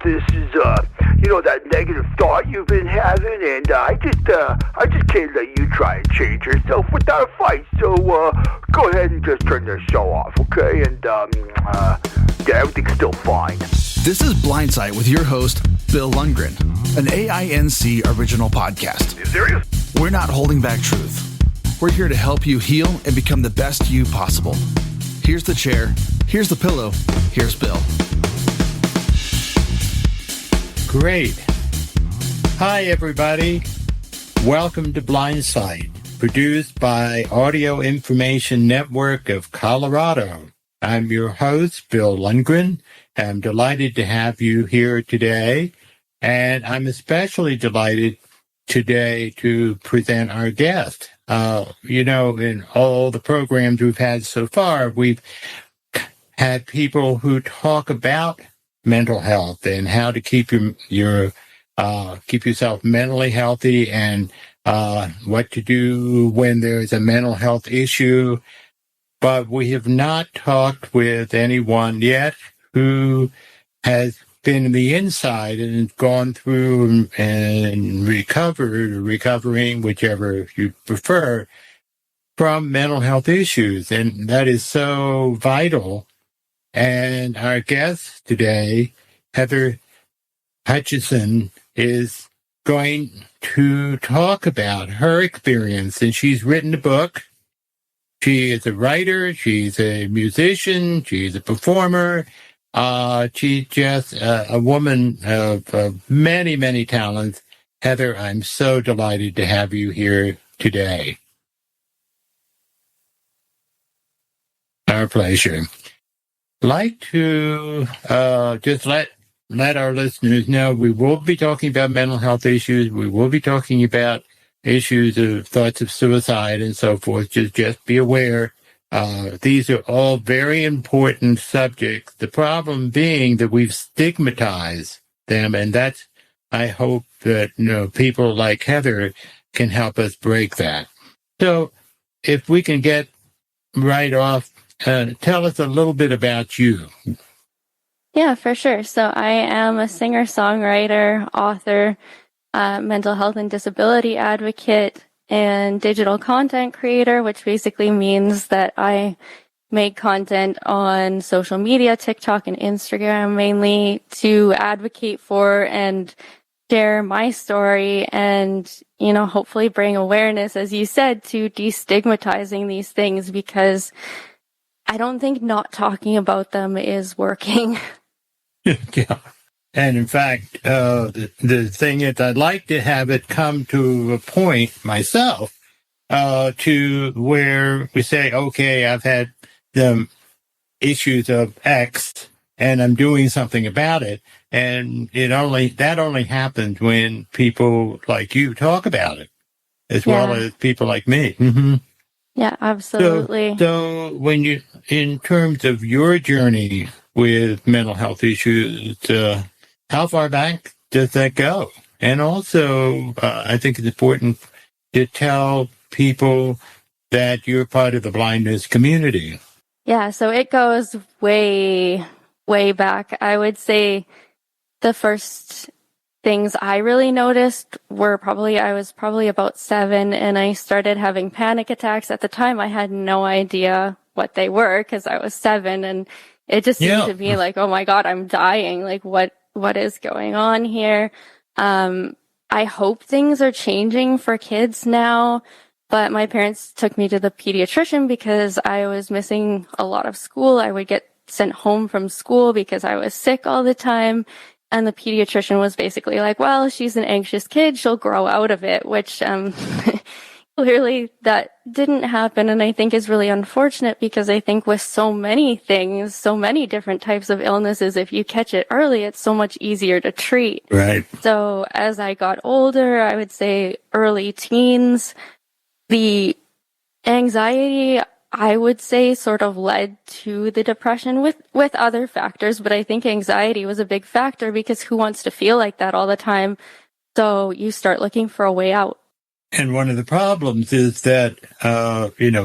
this is, that negative thought you've been having, and I just can't let you try and change yourself without a fight. So, go ahead and just turn the show off, okay? And, yeah, everything's still fine. This is Blindsight with your host, Bill Lundgren, an AINC original podcast. Are you serious? We're not holding back truth. We're here to help you heal and become the best you possible. Here's the chair. Here's the pillow. Here's Bill. Great. Hi, everybody. Welcome to Blindsight, produced by Audio Information Network of Colorado. I'm your host, Bill Lundgren. I'm delighted to have you here today, and I'm especially delighted today to present our guest. In all the programs we've had so far, we've had people who talk about mental health and how to keep keep yourself mentally healthy, and what to do when there's a mental health issue. But we have not talked with anyone yet who has been in the inside and gone through and recovering, whichever you prefer, from mental health issues. And that is so vital. And our guest today, Heather Hutchison, is going to talk about her experience. And she's written a book. She is a writer. She's a musician. She's a performer. She's just a woman of many, many talents. Heather, I'm so delighted to have you here today. Our pleasure. Like to just let our listeners know we will be talking about mental health issues. We will be talking about issues of thoughts of suicide and so forth. Just be aware. These are all very important subjects. The problem being that we've stigmatized them, and that's, I hope that, people like Heather can help us break that. So if we can get right off, tell us a little bit about you. Yeah, for sure. So I am a singer-songwriter, author, mental health and disability advocate, and digital content creator, which basically means that I make content on social media, TikTok and Instagram mainly, to advocate for and share my story and, hopefully bring awareness, as you said, to destigmatizing these things, because I don't think not talking about them is working. Yeah. And in fact, the thing is, I'd like to have it come to a point myself, to where we say, okay, I've had the issues of X and I'm doing something about it. And that only happens when people like you talk about it, as well as people like me. Mm-hmm. Yeah, absolutely. So when in terms of your journey with mental health issues, how far back does that go? And also, I think it's important to tell people that you're part of the blindness community. Yeah, so it goes way, way back. I would say the first things I really noticed were I was probably about 7, and I started having panic attacks. At the time, I had no idea what they were because I was 7, and it just seemed to me like, oh my God, I'm dying. Like, what is going on here? I hope things are changing for kids now, but my parents took me to the pediatrician because I was missing a lot of school. I would get sent home from school because I was sick all the time. And the pediatrician was basically like, well, she's an anxious kid. She'll grow out of it, which clearly that didn't happen. And I think is really unfortunate, because I think with so many things, so many different types of illnesses, if you catch it early, it's so much easier to treat. Right. So as I got older, I would say early teens, the anxiety, I would say, sort of led to the depression with other factors, but I think anxiety was a big factor, because who wants to feel like that all the time? So you start looking for a way out. And one of the problems is that,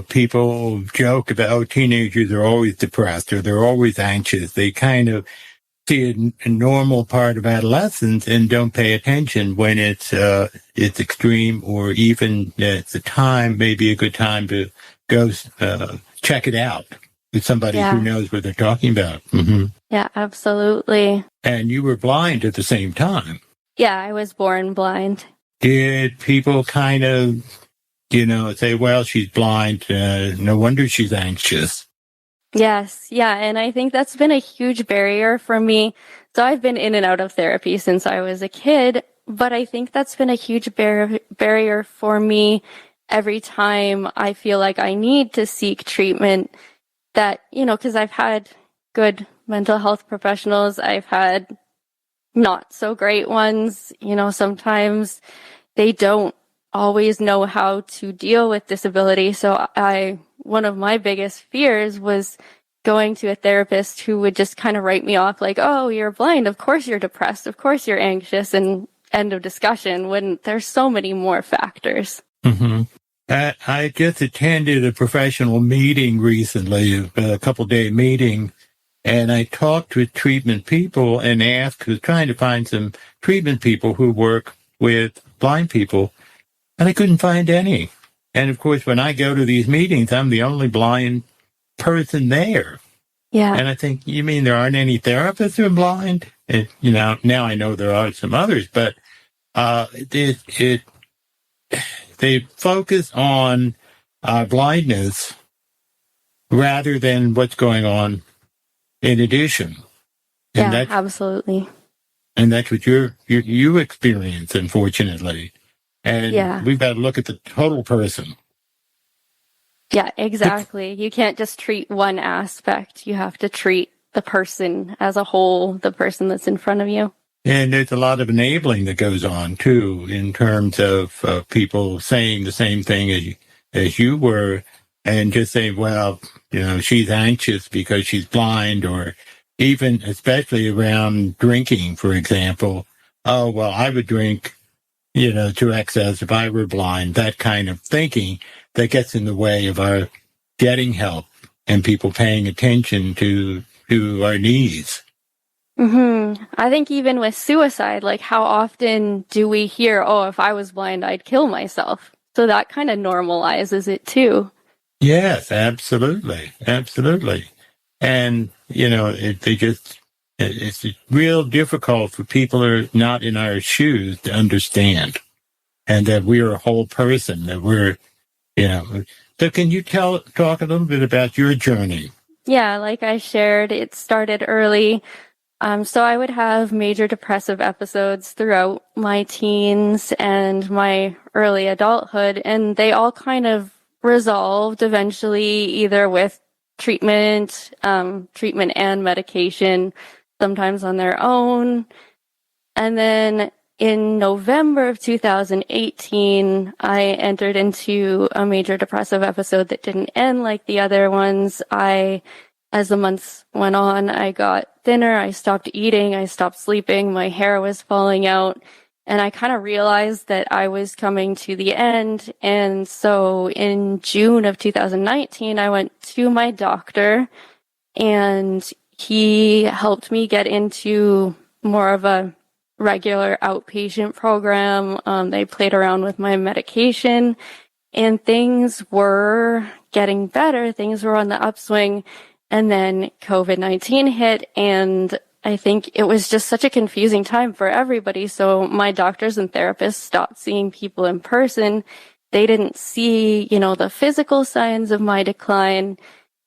people joke about, teenagers are always depressed or they're always anxious. They kind of see a normal part of adolescence and don't pay attention when it's extreme, or even at the time, maybe a good time to go check it out with somebody who knows what they're talking about. Mm-hmm. Yeah, absolutely. And you were blind at the same time. Yeah, I was born blind. Did people kind of, say, well, she's blind, no wonder she's anxious? Yes, yeah, and I think that's been a huge barrier for me. So I've been in and out of therapy since I was a kid, but I think that's been a huge barrier for me every time I feel like I need to seek treatment. That, because I've had good mental health professionals, I've had not so great ones. Sometimes they don't always know how to deal with disability. So one of my biggest fears was going to a therapist who would just kind of write me off like, oh, you're blind. Of course you're depressed. Of course you're anxious, and end of discussion, when there's so many more factors. Mm-hmm. I just attended a professional meeting recently, a couple-day meeting, and I talked with treatment people and was trying to find some treatment people who work with blind people, and I couldn't find any. And of course, when I go to these meetings, I'm the only blind person there. Yeah. And I think, you mean there aren't any therapists who are blind? And, now I know there are some others, but they focus on blindness rather than what's going on in addition. And yeah, absolutely. And that's what you experience, unfortunately. And we've got to look at the total person. Yeah, exactly. You can't just treat one aspect. You have to treat the person as a whole, the person that's in front of you. And there's a lot of enabling that goes on, too, in terms of people saying the same thing as you were, and just saying, well, she's anxious because she's blind, or even especially around drinking, for example. Oh, well, I would drink, to excess if I were blind. That kind of thinking that gets in the way of our getting help and people paying attention to our needs. Mm-hmm. I think even with suicide, like, how often do we hear, oh, if I was blind, I'd kill myself? So that kind of normalizes it too. Yes, absolutely. Absolutely. And, it's real difficult for people who are not in our shoes to understand, and that we're a whole person, that we're, So can you talk a little bit about your journey? Yeah, like I shared, it started early. So I would have major depressive episodes throughout my teens and my early adulthood, and they all kind of resolved eventually, either with treatment and medication, sometimes on their own. And then in November of 2018, I entered into a major depressive episode that didn't end like the other ones. As the months went on, I got thinner, I stopped eating, I stopped sleeping, my hair was falling out, and I kind of realized that I was coming to the end. And so in June of 2019, I went to my doctor, and he helped me get into more of a regular outpatient program. They played around with my medication, and things were getting better. Things were on the upswing. And then COVID-19 hit, and I think it was just such a confusing time for everybody. So my doctors and therapists stopped seeing people in person. They didn't see, the physical signs of my decline,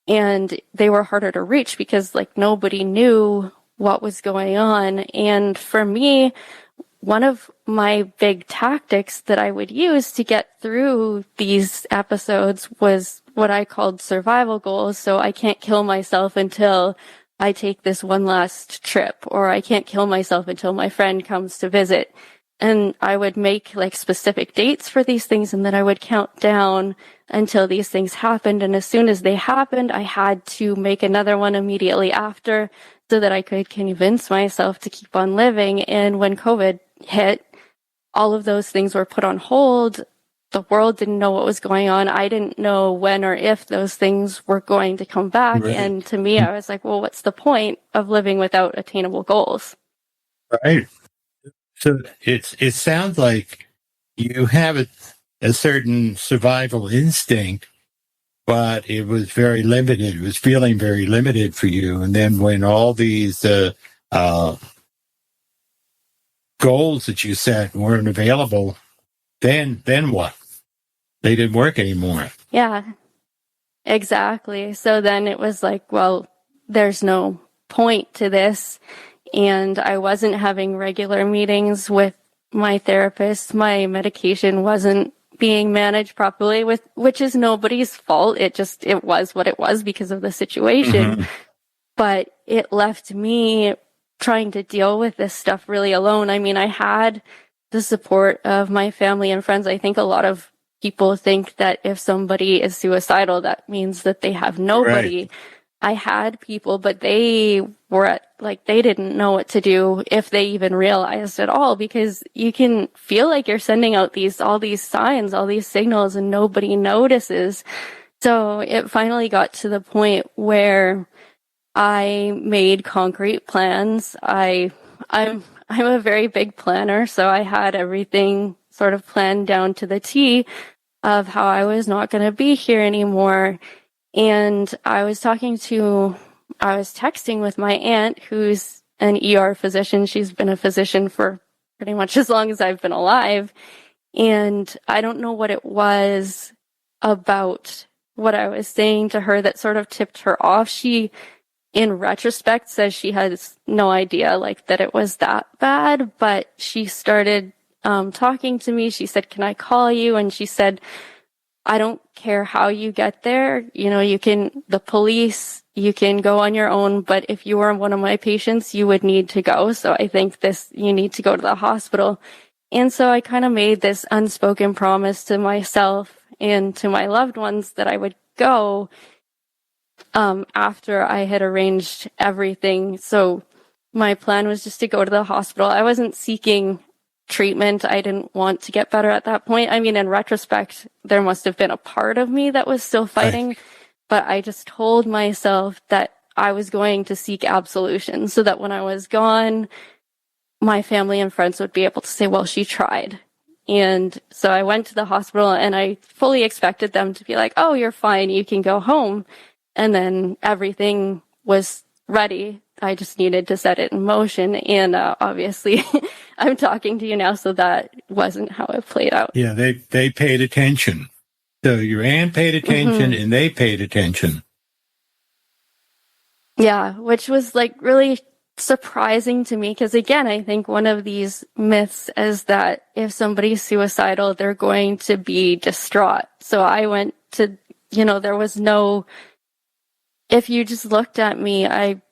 and they were harder to reach because nobody knew what was going on. And for me, one of my big tactics that I would use to get through these episodes was what I called survival goals. So I can't kill myself until I take this one last trip, or I can't kill myself until my friend comes to visit. And I would make specific dates for these things, and then I would count down until these things happened. And as soon as they happened, I had to make another one immediately after so that I could convince myself to keep on living. And when COVID hit, all of those things were put on hold. the world didn't know what was going on. I didn't know when or if those things were going to come back. Right. And to me, I was like, well, what's the point of living without attainable goals? Right. So it sounds like you have a certain survival instinct, but it was very limited. It was feeling very limited for you. And then when all these goals that you set weren't available, then what? They didn't work anymore. Yeah, exactly. So then it was like, well, there's no point to this. And I wasn't having regular meetings with my therapist. My medication wasn't being managed properly, which is nobody's fault. It was what it was because of the situation. Mm-hmm. But it left me trying to deal with this stuff really alone. I mean, I had the support of my family and friends. I think a lot of people think that if somebody is suicidal, that means that they have nobody. Right. I had people, but they were they didn't know what to do, if they even realized at all, because you can feel like you're sending out all these signs, all these signals, and nobody notices. So it finally got to the point where I made concrete plans. I'm a very big planner, so I had everything sort of planned down to the T of how I was not going to be here anymore. And I was texting with my aunt, who's an ER physician. She's been a physician for pretty much as long as I've been alive. And I don't know what it was about what I was saying to her that sort of tipped her off. She, in retrospect, says she has no idea that it was that bad, but she started talking to me. She said, "Can I call you?" And she said, "I don't care how you get there. The police, you can go on your own, but if you were one of my patients, you would need to go. So I think you need to go to the hospital." And so I kind of made this unspoken promise to myself and to my loved ones that I would go after I had arranged everything. So my plan was just to go to the hospital. I wasn't seeking treatment. I didn't want to get better at that point. I mean, in retrospect, there must have been a part of me that was still fighting, right. But I just told myself that I was going to seek absolution so that when I was gone, my family and friends would be able to say, well, she tried. And so I went to the hospital and I fully expected them to be like, "Oh, you're fine. You can go home." And then everything was ready. I just needed to set it in motion. And obviously, I'm talking to you now, so that wasn't how it played out. Yeah, they paid attention. So your aunt paid attention, mm-hmm. and they paid attention. Yeah, which was really surprising to me, because again, I think one of these myths is that if somebody's suicidal, they're going to be distraught. So I went to, there was no, if you just looked at me, I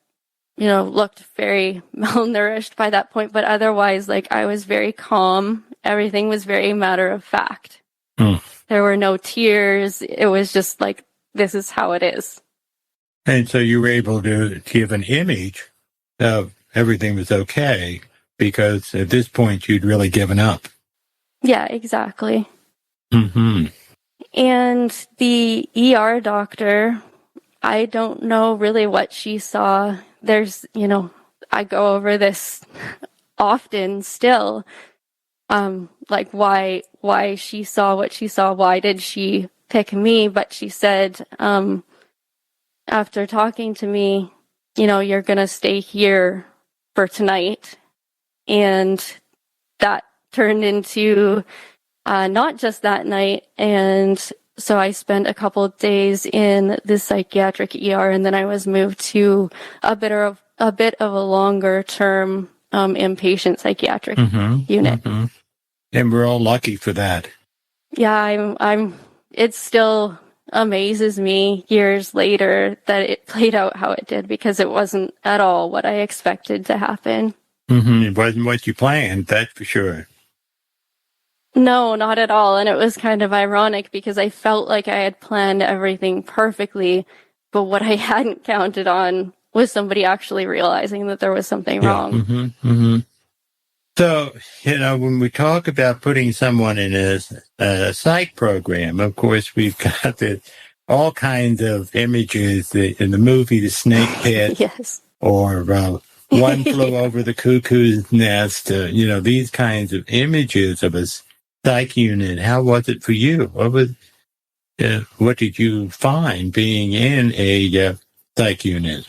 looked very malnourished by that point, but otherwise, I was very calm. Everything was very matter of fact. Mm. There were no tears. It was just this is how it is. And so you were able to give an image of everything was okay, because at this point you'd really given up. Yeah, exactly. Mm-hmm. And the ER doctor, I don't know really what she saw. There's, I go over this often still, why she saw what she saw, why did she pick me? But she said, after talking to me, you're going to stay here for tonight. And that turned into not just that night. And so I spent a couple of days in the psychiatric ER, and then I was moved to a bit of a longer term inpatient psychiatric unit. Mm-hmm. And we're all lucky for that. Yeah, it still amazes me years later that it played out how it did, because it wasn't at all what I expected to happen. Mm-hmm. It wasn't what you planned, that's for sure. No, not at all. And it was kind of ironic because I felt like I had planned everything perfectly, but what I hadn't counted on was somebody actually realizing that there was something wrong. Mm-hmm. Mm-hmm. So, when we talk about putting someone in a psych program, of course, we've got all kinds of images in the movie The Snake Pit. Yes. Or One Flew Over the Cuckoo's Nest, these kinds of images of a psych unit. How was it for you? What did you find being in a psych unit?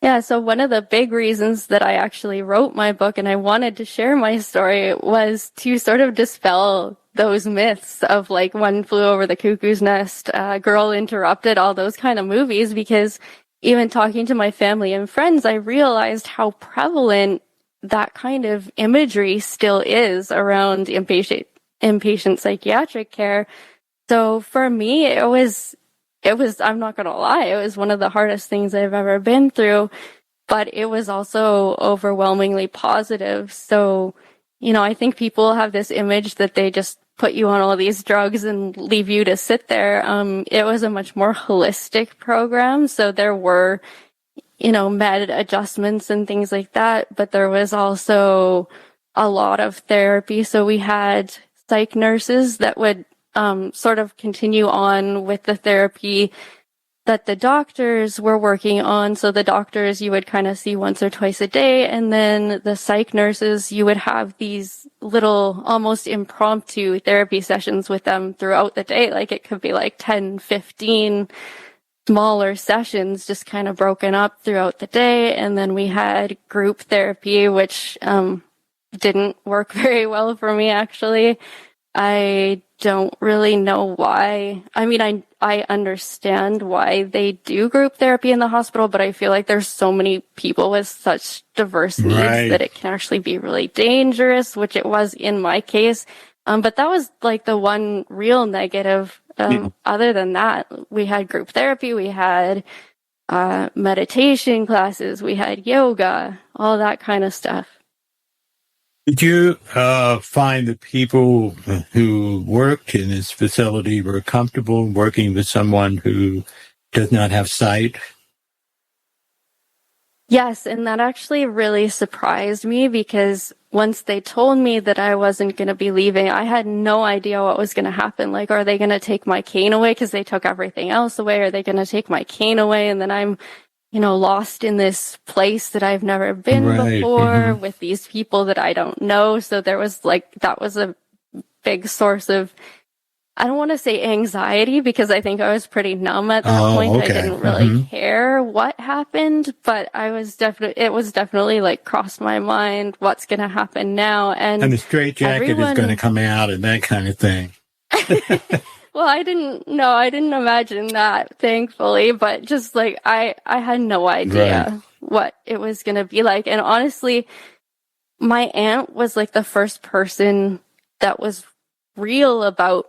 Yeah, so one of the big reasons that I actually wrote my book and I wanted to share my story was to sort of dispel those myths of like One Flew Over the Cuckoo's Nest, Girl Interrupted, all those kind of movies, because even talking to my family and friends, I realized how prevalent that kind of imagery still is around inpatient psychiatric care. So for me, it was, I'm not going to lie, it was one of the hardest things I've ever been through, but it was also overwhelmingly positive. So, I think people have this image that they just put you on all these drugs and leave you to sit there. It was a much more holistic program. So there were, med adjustments and things like that, but there was also a lot of therapy. So we had psych nurses that would sort of continue on with the therapy that the doctors were working on. So the doctors you would kind of see once or twice a day, and then the psych nurses, you would have these little almost impromptu therapy sessions with them throughout the day. Like it could be like 10, 15 smaller sessions just kind of broken up throughout the day. And then we had group therapy, which didn't work very well for me, actually. I don't really know why. I mean, I understand why they do group therapy in the hospital, but I feel like there's so many people with such diverse needs that it can actually be really dangerous, which it was in my case. But that was like the one real negative. Other than that, we had group therapy, we had meditation classes, we had yoga, all that kind of stuff. Did you find that people who worked in this facility were comfortable working with someone who does not have sight? Yes, and that actually really surprised me, because once they told me that I wasn't going to be leaving, I had no idea what was going to happen. Like, are they going to take my cane away because they took everything else away? Are they going to take my cane away and then I'm lost in this place that I've never been before with these people that I don't know? So there was that was a big source of, I don't want to say anxiety, because I think I was pretty numb at that point. Okay. I didn't really care what happened, but it was definitely like crossed my mind, what's going to happen now? And the straitjacket is going to come out and that kind of thing. Well, I didn't imagine that, thankfully, but just like, I had no idea what it was going to be like. And honestly, my aunt was like the first person that was real about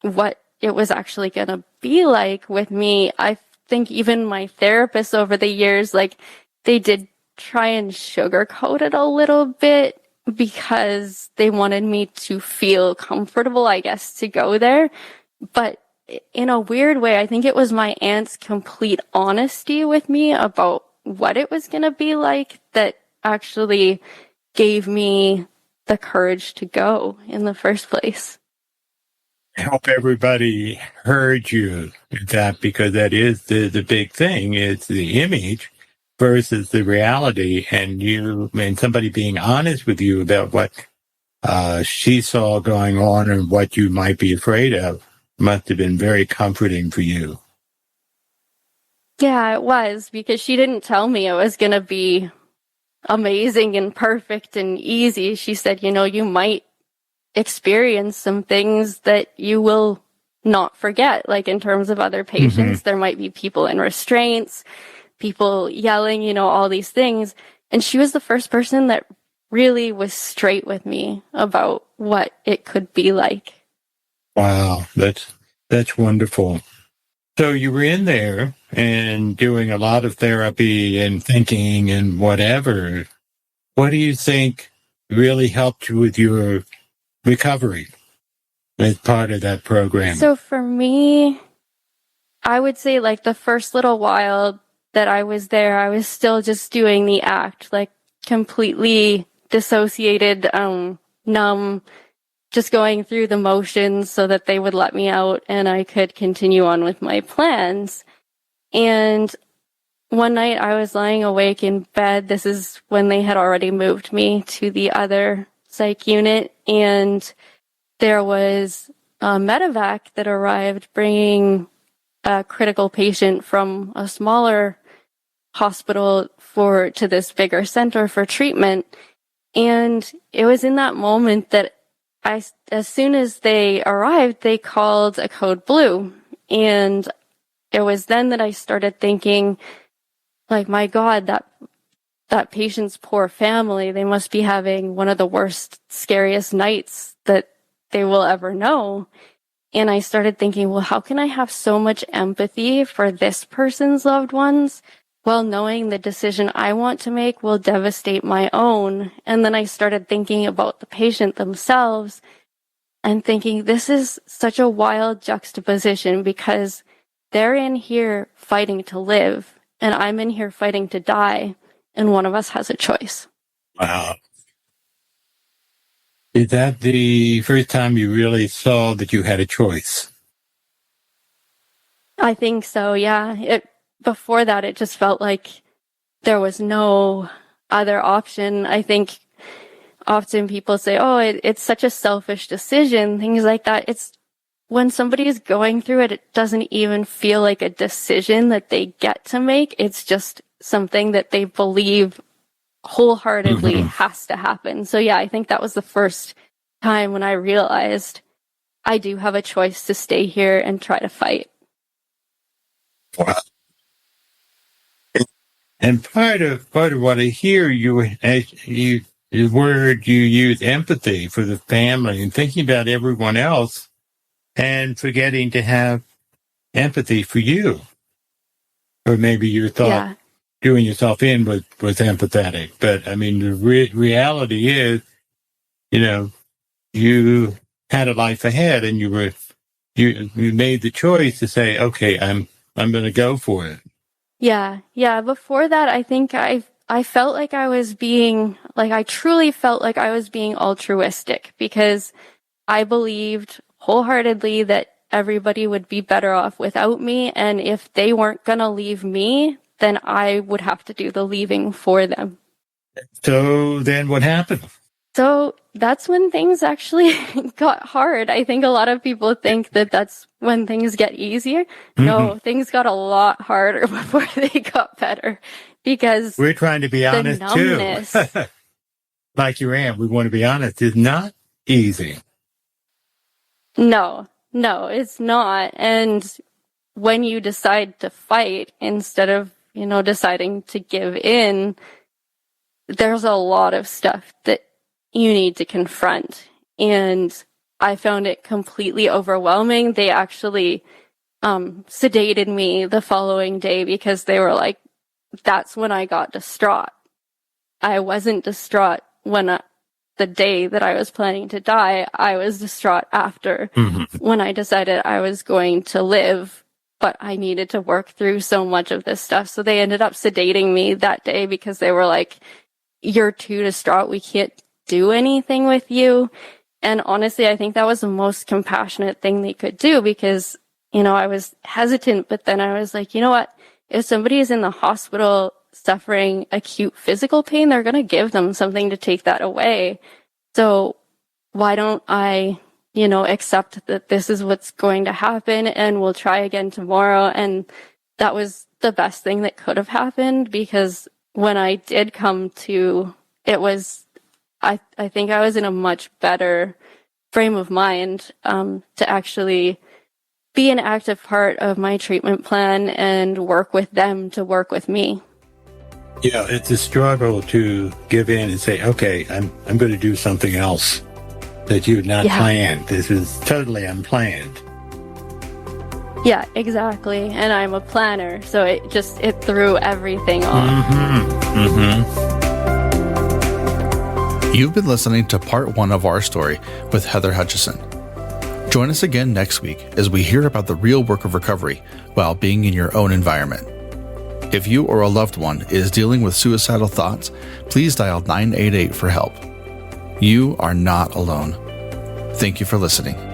what it was actually going to be like with me. I think even my therapist over the years, like, they did try and sugarcoat it a little bit, because they wanted me to feel comfortable, I guess, to go there. But in a weird way, I think it was my aunt's complete honesty with me about what it was going to be like that actually gave me the courage to go in the first place. I hope everybody heard you that, because that is the big thing. It's the image versus the reality, and somebody being honest with you about what she saw going on and what you might be afraid of must have been very comforting for you. Yeah, it was, because she didn't tell me it was going to be amazing and perfect and easy. She said, you might experience some things that you will not forget. Like in terms of other patients, there might be people in restraints, people yelling, all these things. And she was the first person that really was straight with me about what it could be like. Wow, that's wonderful. So you were in there and doing a lot of therapy and thinking and whatever. What do you think really helped you with your recovery as part of that program? So for me, I would say like the first little while that I was there, I was still just doing the act. Like completely dissociated, numb, just going through the motions so that they would let me out and I could continue on with my plans. And one night I was lying awake in bed. This is when they had already moved me to the other psych unit, and there was a medevac that arrived bringing a critical patient from a smaller hospital to this bigger center for treatment. And it was in that moment that as soon as they arrived, they called a code blue. And it was then that I started thinking, like, my God, that patient's poor family, they must be having one of the worst, scariest nights that they will ever know. And I started thinking, well, how can I have so much empathy for this person's loved ones while knowing the decision I want to make will devastate my own? And then I started thinking about the patient themselves and thinking, this is such a wild juxtaposition because they're in here fighting to live and I'm in here fighting to die, and one of us has a choice. Wow. Is that the first time you really saw that you had a choice? I think so, yeah. Before that, it just felt like there was no other option. I think often people say, oh, it's such a selfish decision, things like that. It's when somebody is going through it, it doesn't even feel like a decision that they get to make. It's just something that they believe wholeheartedly has to happen. So yeah, I think that was the first time when I realized I do have a choice to stay here and try to fight. Wow. And part of what I hear the word you use, empathy for the family and thinking about everyone else and forgetting to have empathy for you. Or maybe you thought doing yourself in was empathetic. But I mean, the reality is, you had a life ahead and you made the choice to say, okay, I'm going to go for it. Yeah. Before that, I think I felt like I truly felt like I was being altruistic because I believed wholeheartedly that everybody would be better off without me. And if they weren't going to leave me, then I would have to do the leaving for them. So then what happened? So that's when things actually got hard. I think a lot of people think that that's when things get easier. No, things got a lot harder before they got better because we're trying to be honest too. Like you am, we want to be honest. It's not easy. No, it's not. And when you decide to fight instead of, deciding to give in, there's a lot of stuff that you need to confront. And I found it completely overwhelming. They actually sedated me the following day because they were like, that's when I got distraught. I wasn't distraught when the day that I was planning to die. I was distraught after when I decided I was going to live, but I needed to work through so much of this stuff. So they ended up sedating me that day because they were like, you're too distraught. We can't do anything with you. And honestly, I think that was the most compassionate thing they could do because, I was hesitant, but then I was like, you know what? If somebody is in the hospital suffering acute physical pain, they're going to give them something to take that away. So why don't I, accept that this is what's going to happen and we'll try again tomorrow. And that was the best thing that could have happened because when I did come to, I think I was in a much better frame of mind to actually be an active part of my treatment plan and work with them to work with me. Yeah, it's a struggle to give in and say, okay, I'm going to do something else that you had not planned. This is totally unplanned. Yeah, exactly. And I'm a planner, so it threw everything off. You've been listening to part 1 of our story with Heather Hutchison. Join us again next week as we hear about the real work of recovery while being in your own environment. If you or a loved one is dealing with suicidal thoughts, please dial 988 for help. You are not alone. Thank you for listening.